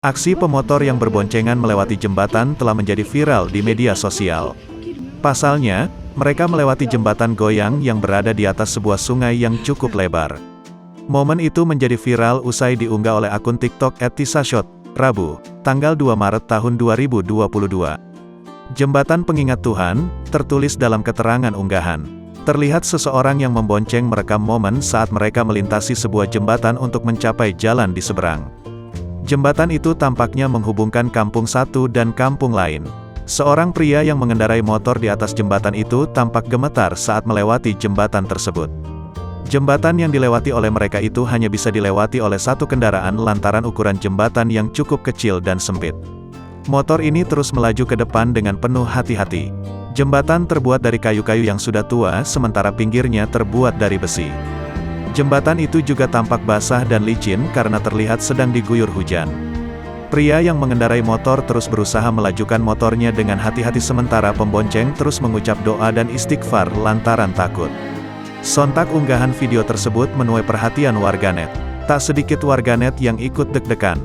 Aksi pemotor yang berboncengan melewati jembatan telah menjadi viral di media sosial. Pasalnya, mereka melewati jembatan goyang yang berada di atas sebuah sungai yang cukup lebar. Momen itu menjadi viral usai diunggah oleh akun TikTok @tisashot, Rabu, tanggal 2 Maret tahun 2022. Jembatan Pengingat Tuhan, tertulis dalam keterangan unggahan. Terlihat seseorang yang membonceng merekam momen saat mereka melintasi sebuah jembatan untuk mencapai jalan di seberang. Jembatan itu tampaknya menghubungkan kampung satu dan kampung lain. Seorang pria yang mengendarai motor di atas jembatan itu tampak gemetar saat melewati jembatan tersebut. Jembatan yang dilewati oleh mereka itu hanya bisa dilewati oleh satu kendaraan lantaran ukuran jembatan yang cukup kecil dan sempit. Motor ini terus melaju ke depan dengan penuh hati-hati. Jembatan terbuat dari kayu-kayu yang sudah tua, sementara pinggirnya terbuat dari besi. Jembatan itu juga tampak basah dan licin karena terlihat sedang diguyur hujan. Pria yang mengendarai motor terus berusaha melajukan motornya dengan hati-hati sementara pembonceng terus mengucap doa dan istighfar lantaran takut. Sontak unggahan video tersebut menuai perhatian warganet. Tak sedikit warganet yang ikut deg-degan.